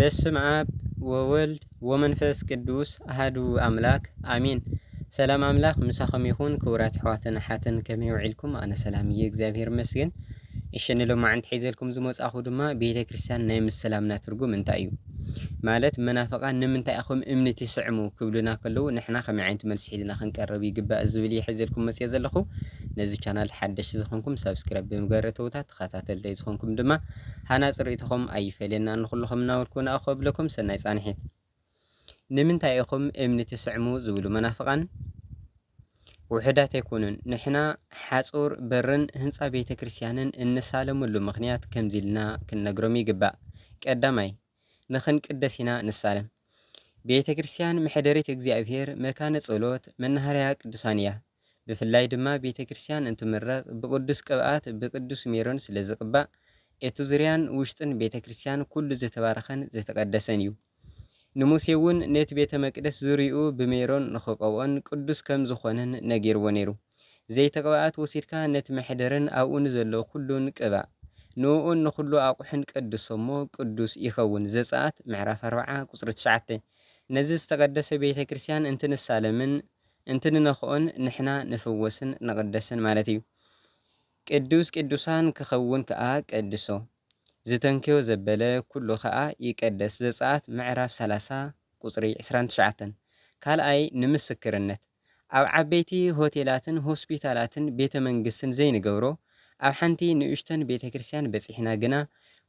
በስመ አብ ወወልድ ወመንፈስ ቅዱስ አሐዱ አምላክ አሜን። ሰላም አምላክ ምሳኹም ይኹን። ክቡራት ኣሕዋትን ሓትን ከመይ ውዒልኩም? ኣነ ሰላም እየ እግዚአብሔር ይመስገን። እሽን ሎማዓንቲ ሒዘልኩም ዝመጻኹ ድማ ቤተ ክርስቲያን ናይ ምስላምና ትርጉም እንታይ እዩ ማለት መናፍቃን ንምንታይ ኢኹም እምነት ይስዕሙ ክብሉና ከለዉ ንሕና ከመይ ዓይነት መልሲ ሒዝና ክንቀርብ ይግባእ ዝብል ሒዘልኩም መጽእ ዘለኹ። ነዚ ቻናል ሓደሽቲ ዝኾንኩም ሰብስክራይብ ብምግባር እተውታት ተኸታተልቲ ዝኾንኩም ድማ ሃናጽ ርእይትኹም ኣይፈልየና ንኹልኹም እናበልኩ ንኣኸብለኩም ሰናይ ጻንሒት። ንምንታይ ኢኹም እምነት ይስዕሙ ዝብሉ መናፍቃን ውሕዳት ኣይኮኑን። ንሕና ሓጹር በርን ህንፃ ቤተ ክርስቲያንን እንሳለመሉ ምኽንያት ከምዚ ኢልና ክንነግሮም ይግባእ። ቀዳማይ ንኽንቅደስ ኢና ንሳለም። ቤተ ክርስቲያን ምሕደሪት እግዚአብሔር መካነ ጸሎት መናኸርያ ቅዱሳን እያ። ብፍላይ ድማ ቤተ ክርስቲያን እንትምረቕ ብቅዱስ ቅብኣት ብቅዱስ ሜሮን ስለ ዝቕባእ እቲ ዙርያን ውሽጥን ቤተ ክርስቲያን ኩሉ ዝተባረኸን ዝተቀደሰን እዩ። ንሙሴ እውን ነቲ ቤተ መቅደስ ዙርይኡ ብሜሮን ንኽቀብኦን ቅዱስ ከም ዝኾነን ነጊርዎ ነይሩ። ዘይተቀብኣት ወሲድካ ነቲ መሕደርን ኣብኡ ንዘሎ ኩሉን ቅባእ ንኡን ንኹሉ ኣቑሕን ቀድሶሞ ቅዱስ ይኸውን። ዘጸአት ምዕራፍ 40 ቁጽሪ 9። ነዚ ዝተቀደሰ ቤተ ክርስቲያን እንትንሳለምን እንትንነኽኦን ንሕና ንፍወስን ንቕደስን ማለት እዩ። ቅዱስ ቅዱሳን ክኸውን ከዓ ቀድሶ ዝተንክዮ ዘበለ ኩሉ ከዓ ይቀደስ። ዘጸአት ምዕራፍ 30 ቁጽሪ 29። ካልኣይ ንምስክርነት ኣብ ዓበይቲ ሆቴላትን ሆስፒታላትን ቤተ መንግስትን ዘይንገብሮ ኣብ ሓንቲ ንእሽተን ቤተ ክርስቲያን በፂሕና ግና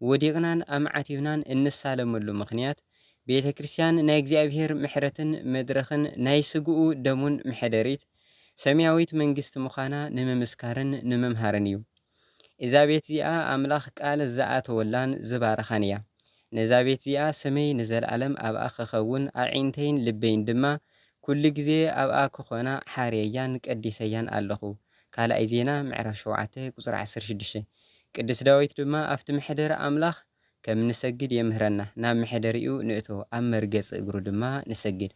ወዲቕናን ኣማዓቲብናን እንሳለመሉ ምኽንያት ቤተ ክርስቲያን ናይ እግዚአብሔር ምሕረትን መድረኽን ናይ ስግኡ ደሙን ምሕደሪት ሰማያዊት መንግስቲ ምዃና ንምምስካርን ንምምሃርን እዩ። እዛ ቤት እዚኣ ኣምላኽ ቃል ዝኣተወላን ዝባረኻን እያ። ነዛ ቤት እዚኣ ሰመይ ንዘለዓለም ኣብኣ ክኸውን ኣዒንተይን ልበይን ድማ ኩሉ ግዜ ኣብኣ ክኾና ሓርየያን ቀዲሰያን ኣለኹ። ካልኣይ ዜና ምዕራፍ 7 ቁጽሪ 16። ቅዱስ ዳዊት ድማ ኣብቲ ምሕደሪ ኣምላኽ ከም ንሰግድ የምህረና፣ ናብ ምሕደሪኡ ንእቶ ኣብ መርገጽ እግሩ ድማ ንሰግድ።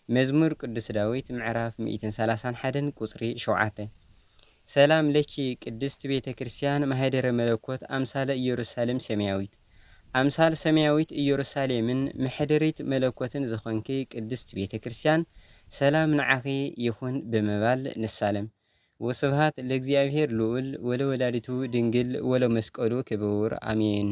መዝሙር ቅዱስ ዳዊት ምዕራፍ 131 ቁጽሪ 7። ሰላም ለኪ ቅድስት ቤተ ክርስቲያን ማህደረ መለኮት ኣምሳለ ኢየሩሳሌም ሰማያዊት። ኣምሳል ሰማያዊት ኢየሩሳሌምን ምሕደሪት መለኮትን ዝኾንኪ ቅድስት ቤተ ክርስቲያን ሰላም ንዓኺ ይኹን ብምባል ንሳለም። ወስብሃት ለእግዚአብሔር ልዑል ወለወላዲቱ ድንግል ወለመስቀሉ ክቡር አሜን።